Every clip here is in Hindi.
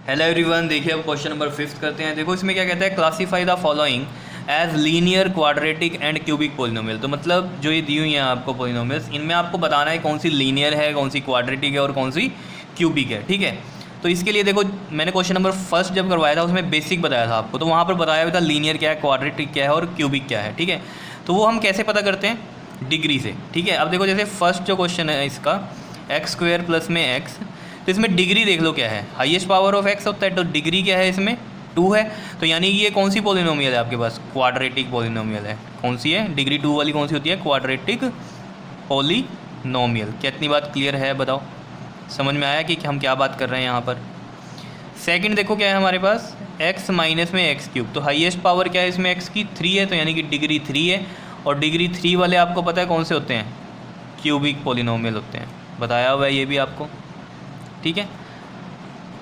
हेलो एवरीवन, देखिए अब क्वेश्चन नंबर 5 करते हैं। देखो इसमें क्या कहता है, classify the following as linear quadratic and cubic polynomial. तो मतलब जो ये दी हुई हैं आपको पोलिनोमियल्स, इनमें आपको बताना है कौन सी लीनियर है, कौन सी क्वाड्रेटिक है और कौन सी क्यूबिक है। ठीक है, तो इसके लिए देखो मैंने क्वेश्चन नंबर 1 जब करवाया था उसमें बेसिक बताया था आपको, तो वहाँ पर बताया हुआ था लीनियर क्या है, क्वाड्रेटिक क्या है और क्यूबिक क्या है। ठीक है, तो वो हम कैसे पता करते हैं, डिग्री से। ठीक है, अब देखो जैसे फर्स्ट जो क्वेश्चन है इसका x² प्लस में x, तो इसमें डिग्री देख लो क्या है, हाईएस्ट पावर ऑफ x होता है, तो डिग्री क्या है इसमें 2 है। तो यानी कि ये कौन सी पोलिनोमियल है आपके पास, क्वाड्रेटिक पोलिनोमियल है। कौन सी है, डिग्री 2 वाली कौन सी होती है, क्वाड्रेटिक पोलिनोमियल। क्या इतनी बात क्लियर है, बताओ समझ में आया कि हम क्या बात कर रहे हैं यहाँ पर। सेकंड देखो क्या है हमारे पास, x माइनस में x³, तो हाईएस्ट पावर क्या है इसमें x की 3 है, तो यानी कि डिग्री 3 है। और डिग्री 3 वाले आपको पता है कौन से होते हैं, क्यूबिक पोलिनोमियल होते हैं, बताया हुआ है ये भी आपको। ठीक है,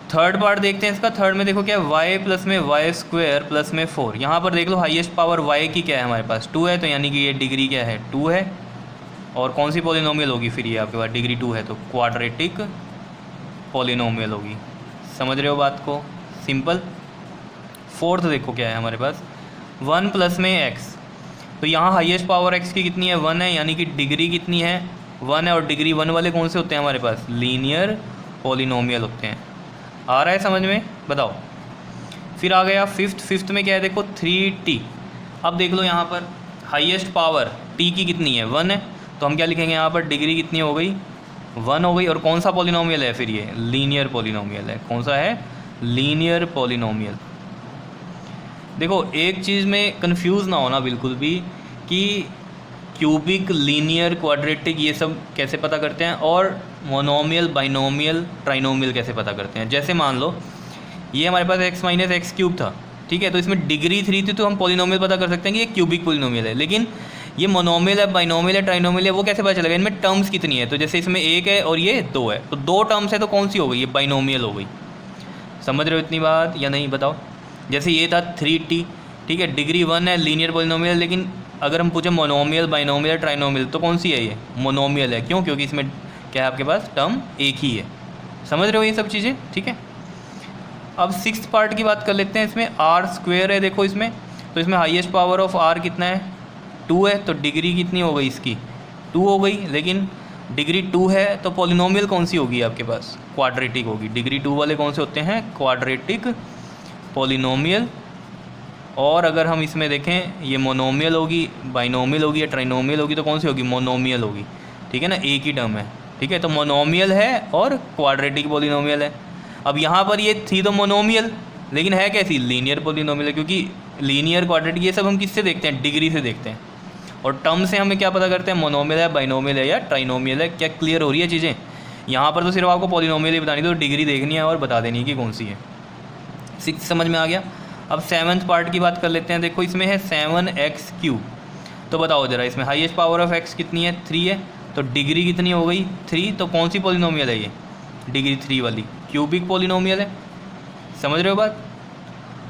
थर्ड पार्ट देखते हैं इसका। थर्ड में देखो क्या है, y प्लस में y² प्लस में 4। यहाँ पर देख लो हाईएस्ट पावर y की क्या है हमारे पास 2 है, तो यानी कि ये डिग्री क्या है 2 है। और कौन सी पोलिनोमियल होगी फिर ये आपके पास, डिग्री 2 है तो क्वाड्रेटिक पोलिनोमियल होगी। समझ रहे हो बात को, सिंपल। फोर्थ देखो क्या है हमारे पास, 1 प्लस में x, तो यहाँ हाईएस्ट पावर x की कितनी है 1 है, यानी कि डिग्री कितनी है 1 है। और डिग्री 1 वाले कौन से होते हैं हमारे पास, लीनियर पोलिनोमियल होते हैं। आ रहा है समझ में, बताओ। फिर आ गया फिफ्थ में क्या है देखो 3t। अब देख लो यहाँ पर हाईएस्ट पावर t की कितनी है 1 है, तो हम क्या लिखेंगे यहाँ पर, डिग्री कितनी हो गई 1 हो गई। और कौन सा पोलिनोमियल है फिर ये, लीनियर पोलिनोमियल है। कौन सा है, लीनियर पोलिनोमियल। देखो एक चीज़ में कंफ्यूज ना होना बिल्कुल भी कि क्यूबिक, लीनियर, क्वाड्रेटिक ये सब कैसे पता करते हैं, और मोनोमियल, बाइनोमियल, ट्राइनोमियल कैसे पता करते हैं। जैसे मान लो ये हमारे पास x माइनस x³ था, ठीक है, तो इसमें डिग्री 3 थी, तो हम पोलिनोमियल पता कर सकते हैं कि ये क्यूबिक पोलिनोमियल है। लेकिन ये मोनोमियल है, बाइनोमियल है, ट्राइनोमियल है, वो कैसे पता चलेगा, इनमें टर्म्स कितनी है। तो जैसे इसमें 1 है और ये 2 है, तो 2 टर्म्स है, तो कौन सी हो गई, ये बाइनोमियल हो गई। समझ रहे हो इतनी बात या नहीं, बताओ। जैसे ये था 3t, ठीक है, डिग्री 1 है, लीनियर पोलिनोमियल। लेकिन अगर हम पूछे मोनोमियल, बाइनोमियल, ट्राइनोमियल, तो कौन सी है ये, मोनोमियल है। क्यों, क्योंकि इसमें क्या है आपके पास, टर्म एक ही है। समझ रहे हो ये सब चीज़ें, ठीक है। अब 6th पार्ट की बात कर लेते हैं। इसमें r² है देखो इसमें, तो इसमें हाईएस्ट पावर ऑफ r कितना है 2 है, तो डिग्री कितनी हो गई इसकी 2 हो गई। लेकिन डिग्री 2 है तो पोलिनोमियल कौन सी होगी आपके पास, क्वाड्रेटिक होगी। डिग्री 2 वाले कौन से होते हैं, क्वाड्रेटिक पोलिनोमियल। और अगर हम इसमें देखें, ये मोनोमियल होगी, बाइनोमियल होगी या ट्राइनोमियल होगी, तो कौन सी होगी, मोनोमियल होगी। ठीक है ना, एक ही टर्म है। ठीक है, तो मोनोमियल है और क्वाड्रेटिक पोलिनोमियल है। अब यहाँ पर ये थी तो मोनोमियल, लेकिन है कैसी, लीनियर पोलिनोमियल है। क्योंकि लीनियर, क्वाड्रेटिक ये सब हम किससे देखते हैं, डिग्री से देखते हैं। और टर्म से हमें क्या पता करते हैं, मोनोमियल है, बाइनोमियल है या ट्राइनोमियल है। क्या क्लियर हो रही है चीज़ें। यहाँ पर तो सिर्फ आपको पोलिनोमियल ही बतानी, तो डिग्री देखनी है और बता देनी है कि कौन सी है। 6 समझ में आ गया। अब 7th पार्ट की बात कर लेते हैं। देखो इसमें है 7x³, तो बताओ ज़रा, इसमें हाईएस्ट पावर ऑफ x कितनी है 3 है, तो डिग्री कितनी हो गई 3, तो कौन सी पोलिनोमियल है ये, डिग्री 3 वाली, क्यूबिक पोलिनोमियल है। समझ रहे हो बात।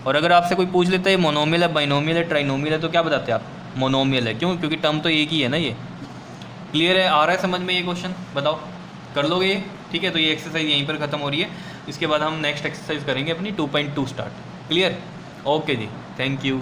और अगर आपसे कोई पूछ लेता है मोनोमियल है, बाइनोमियल है, ट्राइनोमियल है, तो क्या बताते हैं आप, मोनोमियल है। क्यों, क्योंकि टर्म तो एक ही है ना ये। क्लियर है, आ रहा है समझ में ये क्वेश्चन, बताओ कर लोगे ये। ठीक है, तो ये एक्सरसाइज यहीं पर ख़त्म हो रही है। इसके बाद हम नेक्स्ट एक्सरसाइज करेंगे अपनी 2.2 स्टार्ट। क्लियर, ओके जी, थैंक यू।